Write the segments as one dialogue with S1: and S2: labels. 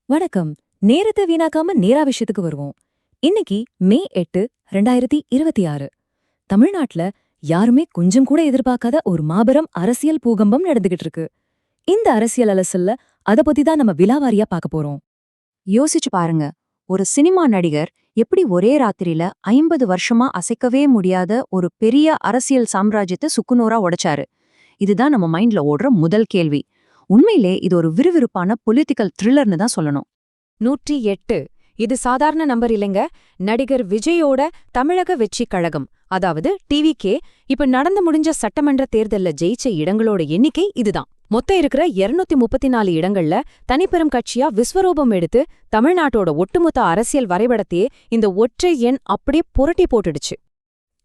S1: வணக்கம். நேரத்தை வீணாக்காம நேரா விஷயத்துக்கு வருவோம். இன்னைக்கு மே 8, 2026. தமிழ்நாட்டுல யாருமே கொஞ்சம் கூட எதிர்பார்க்காத ஒரு மாபெரும் அரசியல் பூகம்பம் நடந்துகிட்டு இருக்கு. இந்த அரசியல் அலசல்ல அத பத்தி தான் நம்ம விலாவாரியா பார்க்க போறோம்.
S2: யோசிச்சு பாருங்க. ஒரு சினிமா நடிகர் எப்படி ஒரே ராத்திரியில 50 வருஷமா அசைக்கவே முடியாத ஒரு பெரிய அரசியல் சாம்ராஜ்யத்தை சுக்குநூறா உடைச்சாரு? இதுதான் நம்ம மைண்ட்ல ஓடுற முதல் கேள்வி. உண்மையிலே இது ஒரு விறுவிறுப்பான பொலிட்டிக்கல் த்ரில்லர்னு தான் சொல்லணும்.
S3: 108. இது சாதாரண நம்பர் இல்லைங்க. நடிகர் விஜயோட தமிழக வெற்றிக் கழகம், அதாவது டிவிகே, இப்ப நடந்து முடிஞ்ச சட்டமன்ற தேர்தல்ல ஜெயிச்ச இடங்களோட எண்ணிக்கை இதுதான். மொத்தம் இருக்கிற 234 இடங்கள்ல தனிப்பெரும் கட்சியா விஸ்வரூபம் எடுத்து தமிழ்நாட்டோட ஒட்டுமொத்த அரசியல் வரைபடத்தையே இந்த ஒற்றை எண் அப்படியே புரட்டி போட்டுடுச்சு.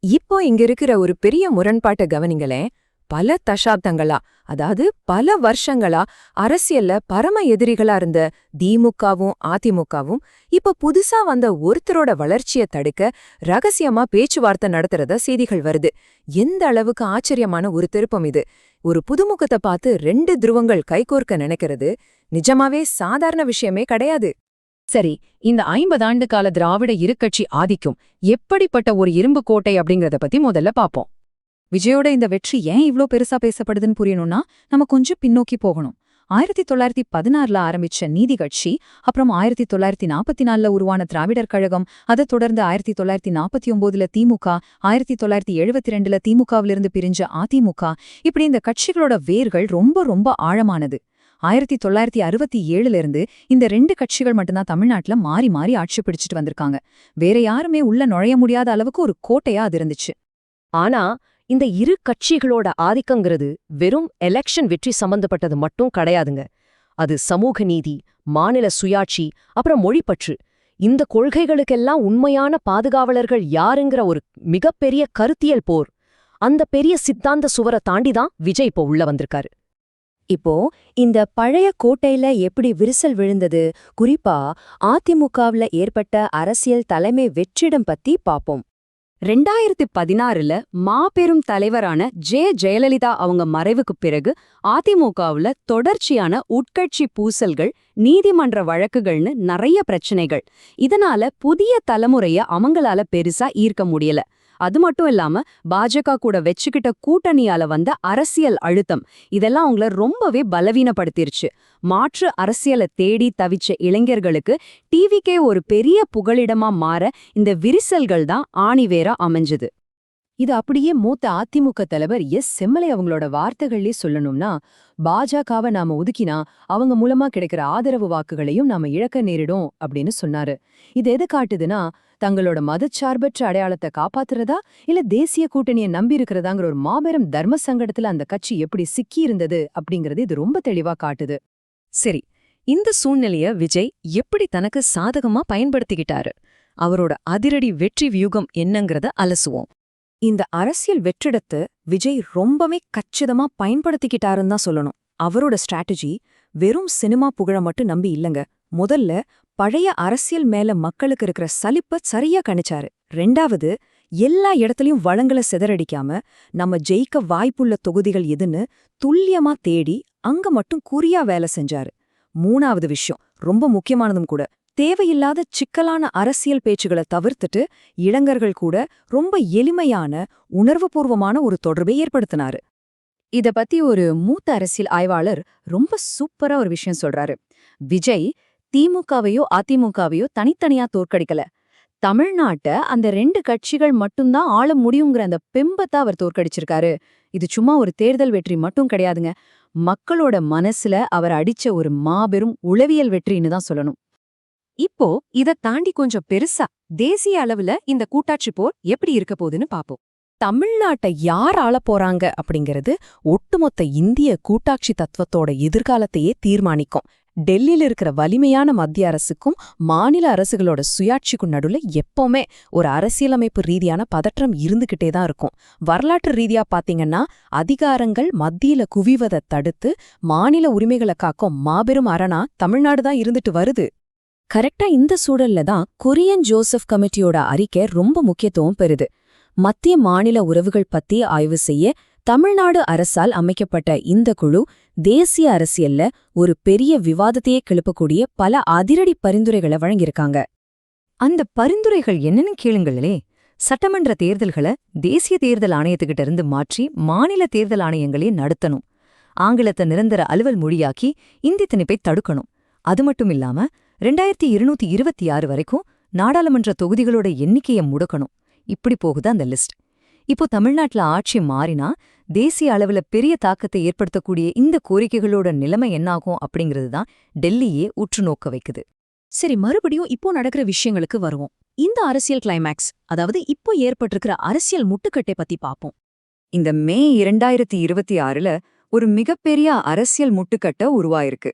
S4: இப்போ இங்க இருக்கிற ஒரு பெரிய முரண்பாட்டை கவனிங்களேன். பல தசாப்தங்களா, அதாவது பல வருஷங்களா அரசியல்ல பரம எதிரிகளா இருந்த திமுகவும் அதிமுகவும் இப்ப புதுசா வந்த ஒருத்தரோட வளர்ச்சியை தடுக்க ரகசியமா பேச்சுவார்த்தை நடத்துறதா செய்திகள் வருது. எந்த அளவுக்கு ஆச்சரியமான ஒரு திருப்பம் இது! ஒரு புதுமுகத்தை பார்த்து 2 துருவங்கள் கைகோர்க்க நினைக்கிறது நிஜமாவே சாதாரண விஷயமே கிடையாது.
S2: சரி, இந்த 50 ஆண்டு கால திராவிட இருக்கட்சி ஆதிக்கம் எப்படிப்பட்ட ஒரு இரும்பு கோட்டை அப்படிங்கறத பத்தி முதல்ல பாப்போம். விஜயோட இந்த வெற்றி ஏன் இவ்ளோ பெருசா பேசப்படுதுன்னு புரியணும்னா நம்ம கொஞ்சம் பின்னோக்கி போகணும். 1916ல ஆரம்பிச்ச நீதி கட்சி, அப்புறம் 1944ல உருவான திராவிடர் கழகம், அதை தொடர்ந்து 1949ல திமுக, 1972ல திமுகவிலிருந்து பிரிஞ்ச அதிமுக, இப்படி இந்த கட்சிகளோட வேர்கள் ரொம்ப ரொம்ப ஆழமானது. 1967ல இருந்து இந்த 2 கட்சிகள் மட்டும்தான் தமிழ்நாட்டுல மாறி மாறி ஆட்சி பிடிச்சிட்டு வந்திருக்காங்க. வேற யாருமே உள்ள நுழைய முடியாத அளவுக்கு ஒரு கோட்டையா அது இருந்துச்சு.
S5: ஆனா இந்த இரு கட்சிகளோட ஆதிக்கங்கிறது வெறும் எலெக்ஷன் வெற்றி சம்பந்தப்பட்டது மட்டும் கிடையாதுங்க. அது சமூக நீதி, மாநில சுயாட்சி, அப்புறம் மொழிப்பற்று, இந்த கொள்கைகளுக்கெல்லாம் உண்மையான பாதுகாவலர்கள் யாருங்கிற ஒரு மிகப்பெரிய கருத்தியல் போர். அந்த பெரிய சித்தாந்த சுவரை தாண்டிதான் விஜய் இப்போ உள்ள வந்திருக்காரு.
S1: இப்போ இந்த பழைய கோட்டையில எப்படி விரிசல் விழுந்தது, குறிப்பா அதிமுகவுல ஏற்பட்ட அரசியல் தலைமை வெற்றிடம் பத்தி பாப்போம்.
S2: 2016ல மாபெரும் தலைவரான ஜெயலலிதா அவங்க மறைவுக்குப் பிறகு அதிமுகவுல தொடர்ச்சியான உட்கட்சி பூசல்கள், நீதிமன்ற வழக்குகள்னு நிறைய பிரச்சனைகள். இதனால புதிய தலைமுறைய அவங்களால பெருசா ஈர்க்க முடியல. அது மட்டும் இல்லாம பாஜக கூட வெச்சுக்கிட்ட கூட்டணியால வந்த அரசியல் அழுத்தம், இதெல்லாம் அவங்கள ரொம்பவே பலவீனப்படுத்திருச்சு. மாற்று அரசியலை தேடி தவிச்ச இளைஞர்களுக்கு டிவிக்கே ஒரு பெரிய புகலிடமா மாற இந்த விரிசல்கள் தான் ஆணிவேரா அமைஞ்சது.
S4: இது அப்படியே மூத்த அதிமுக தலைவர் செம்மலை அவங்களோட வார்த்தைகள்லே சொல்லணும்னா, பாஜகவை நாம ஒதுக்கினா அவங்க மூலமா கிடைக்கிற ஆதரவு வாக்குகளையும் நாம இழக்க நேரிடும் அப்படின்னு சொன்னாரு. இது எது காட்டுதுன்னா, தங்களோட மதச்சார்பற்ற அடையாளத்தை காப்பாத்துறதா இல்ல தேசிய கூட்டணியை நம்பி இருக்கிறதாங்கிற ஒரு மாபெரும் தர்ம சங்கடத்துல அந்த கட்சி எப்படி சிக்கி இருந்தது அப்படிங்கறது இது ரொம்ப தெளிவா காட்டுது.
S2: சரி, இந்த சூழ்நிலைய விஜய் எப்படி தனக்கு சாதகமா பயன்படுத்திக்கிட்டாரு? அவரோட அதிரடி வெற்றி வியூகம் என்னங்கறத அலசுவோம்.
S4: இந்த அரசியல் வெற்றிடத்தை விஜய் ரொம்பவே கச்சிதமா பயன்படுத்திக்கிட்டாருன்னு தான் சொல்லணும். அவரோட ஸ்ட்ராட்டஜி வெறும் சினிமா புகழ மட்டும் நம்பி இல்லங்க. முதல்ல பழைய அரசியல் மேல மக்களுக்கு இருக்கிற சலிப்ப சரியா கணிச்சாரு. 2வது, எல்லா இடத்துலயும் வளங்களை சிதறடிக்காம நம்ம ஜெயிக்க வாய்ப்புள்ள தொகுதிகள் எதுன்னு துல்லியமா தேடி அங்க மட்டும் குறியா வேலை செஞ்சாரு. 3வது விஷயம் ரொம்ப முக்கியமானதும் கூட, தேவையில்லாத சிக்கலான அரசியல் பேச்சுகளை தவிர்த்துட்டு இளைஞர்கள் கூட ரொம்ப எளிமையான உணர்வுபூர்வமான ஒரு தொடர்பை ஏற்படுத்தினாரு.
S2: இத பத்தி ஒரு மூத்த அரசியல் ஆய்வாளர் ரொம்ப சூப்பரா ஒரு விஷயம் சொல்றாரு. விஜய் திமுகவையோ அதிமுகவையோ தனித்தனியா தோற்கடிக்கல. தமிழ்நாட்ட அந்த 2 கட்சிகள் மட்டும்தான் ஆள முடியுங்கிற அந்த பெம்பத்தை அவர் தோற்கடிச்சிருக்காரு. இது சும்மா ஒரு தேர்தல் வெற்றி மட்டும் கிடையாதுங்க. மக்களோட மனசுல அவர் அடிச்ச ஒரு மாபெரும் உளவியல் வெற்றின்னு தான் சொல்லணும்.
S4: இப்போ இத தாண்டி கொஞ்சம் பெருசா தேசிய அளவுல இந்த கூட்டாட்சி போர் எப்படி இருக்க போகுதுன்னு பாப்போம்.
S1: தமிழ்நாட்டை யார் ஆளப் போறாங்க அப்படிங்கிறது ஒட்டுமொத்த இந்திய கூட்டாட்சி தத்துவத்தோட எதிர்காலத்தையே தீர்மானிக்கும். டெல்லியில இருக்கிற வலிமையான மத்திய அரசுக்கும் மாநில அரசுகளோட சுயாட்சிக்கும் நடுவுல எப்பவுமே ஒரு அரசியலமைப்பு ரீதியான பதற்றம் இருந்துகிட்டே தான் இருக்கும். வரலாற்று ரீதியா பாத்தீங்கன்னா, அதிகாரங்கள் மத்தியில குவிவதை தடுத்து மாநில உரிமைகளை காக்கும் மாபெரும் அரணா தமிழ்நாடு தான் இருந்துட்டு வருது. கரெக்டா இந்த சூழல்ல தான் கொரியன் ஜோசப் கமிட்டியோட அறிக்கை ரொம்ப முக்கியத்துவம் பெறுது. மத்திய மாநில உறவுகள் பத்தி ஆய்வு செய்ய தமிழ்நாடு அரசால் அமைக்கப்பட்ட இந்த குழு
S4: தேசிய அரசியல்ல ஒரு பெரிய விவாதத்தையே கிளப்பக்கூடிய பல அதிரடி பரிந்துரைகளை வழங்கியிருக்காங்க.
S2: அந்த பரிந்துரைகள் என்னன்னு கேளுங்களே. சட்டமன்ற தேர்தல்களை தேசிய தேர்தல் ஆணையத்துக்கிட்ட இருந்து மாற்றி மாநில தேர்தல் ஆணையங்களே நடத்தணும். ஆங்கிலத்தை நிரந்தர அலுவல் மொழியாக்கி இந்தி திணிப்பை தடுக்கணும். அது மட்டும் இல்லாம 2226 வரைக்கும் நாடாளுமன்ற தொகுதிகளோட எண்ணிக்கையை முடக்கணும். இப்படி போகுது அந்த லிஸ்ட். இப்போ தமிழ்நாட்டுல ஆட்சி மாறினா தேசிய அளவுல பெரிய தாக்கத்தை ஏற்படுத்தக்கூடிய இந்த கோரிக்கைகளோட நிலைமை என்னாகும் அப்படிங்கிறது தான் டெல்லியே உற்று நோக்க வைக்குது.
S4: சரி, மறுபடியும் இப்போ நடக்கிற விஷயங்களுக்கு வருவோம். இந்த அரசியல் கிளைமேக்ஸ், அதாவது இப்போ ஏற்பட்டிருக்கிற அரசியல் முட்டுக்கட்டை பத்தி பாப்போம்.
S2: இந்த மே 2026ல ஒரு மிகப்பெரிய அரசியல் முட்டுக்கட்டை உருவாயிருக்கு.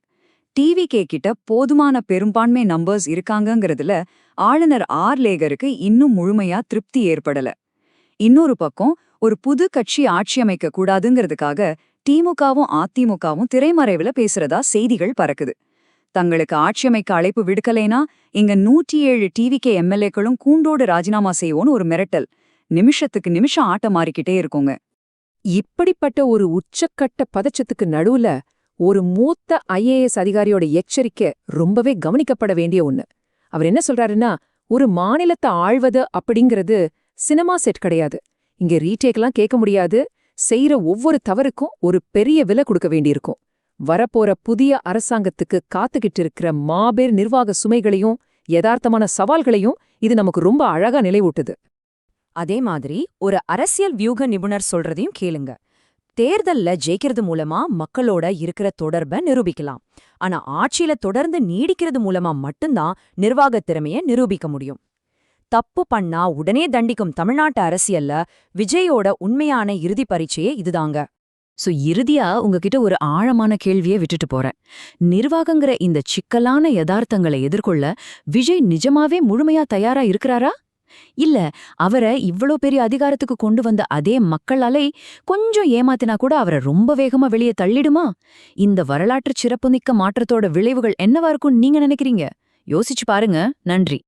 S2: டிவிகே கிட்ட போதுமான பெரும்பான்மை நம்பர்ஸ் இருக்காங்கங்கிறதுல ஆளுநர் ஆர் லேகருக்கு இன்னும் முழுமையா திருப்தி ஏற்படல. இன்னொரு பக்கம் ஒரு புது கட்சி ஆட்சி அமைக்க கூடாதுங்கிறதுக்காக திமுகவும் அதிமுகவும் திரைமறைவுல பேசுறதா செய்திகள் பறக்குது. தங்களுக்கு ஆட்சியமைக்க அழைப்பு விடுக்கலைனா இங்க 107 டிவிகே எம்எல்ஏக்களும் கூண்டோடு ராஜினாமா செய்வோன்னு ஒரு மிரட்டல் நிமிஷத்துக்கு நிமிஷம் ஆட்ட மாறிக்கிட்டே இருக்குங்க.
S1: இப்படிப்பட்ட ஒரு உச்சக்கட்ட பதச்சத்துக்கு நடுவுல ஒரு மூத்த IAS அதிகாரியோட எச்சரிக்கை ரொம்பவே கவனிக்கப்பட வேண்டிய ஒண்ணு. அவர் என்ன சொல்றாருன்னா, ஒரு மாநிலத்தை ஆள்வது அப்படிங்கிறது சினிமா செட் கிடையாது. இங்க ரீடேக்லாம் கேட்க முடியாது. செய்யற ஒவ்வொரு தவறுக்கும் ஒரு பெரிய விலை கொடுக்க வேண்டியிருக்கும். வரப்போற புதிய அரசாங்கத்துக்கு காத்துக்கிட்டு இருக்கிற மாபெரும் நிர்வாக சுமைகளையும் யதார்த்தமான சவால்களையும் இது நமக்கு ரொம்ப அழகா நிலைவூட்டுது.
S4: அதே மாதிரி ஒரு அரசியல் வியூக நிபுணர் சொல்றதையும் கேளுங்க. தேர்தல்ல ஜெயிக்கிறது மூலமா மக்களோட இருக்கிற தொடர்பை நிரூபிக்கலாம். ஆனா ஆட்சியில தொடர்ந்து நீடிக்கிறது மூலமா மட்டும்தான் நிர்வாகத் திறமையை நிரூபிக்க முடியும். தப்பு பண்ணா உடனே தண்டிக்கும் தமிழ்நாட்டு அரசியல்ல விஜயோட உண்மையான இறுதி பரீட்சையே இதுதாங்க. இறுதியா உங்ககிட்ட ஒரு ஆழமான கேள்வியை விட்டுட்டு போறேன். நிர்வாகங்கிற இந்த சிக்கலான யதார்த்தங்களை எதிர்கொள்ள விஜய் நிஜமாவே முழுமையா தயாரா இருக்கிறாரா? இல்ல அவரை இவ்ளோ பெரிய அதிகாரத்துக்கு கொண்டு வந்த அதே மக்கள் அலை கொஞ்சம் ஏமாத்தினா கூட அவரை ரொம்ப வேகமா வெளியே தள்ளிடுமா? இந்த வரலாற்று சிறப்புமிக்க மாற்றத்தோட விளைவுகள் என்னவா இருக்கும்னு நீங்க நினைக்கிறீங்க? யோசிச்சு பாருங்க. நன்றி.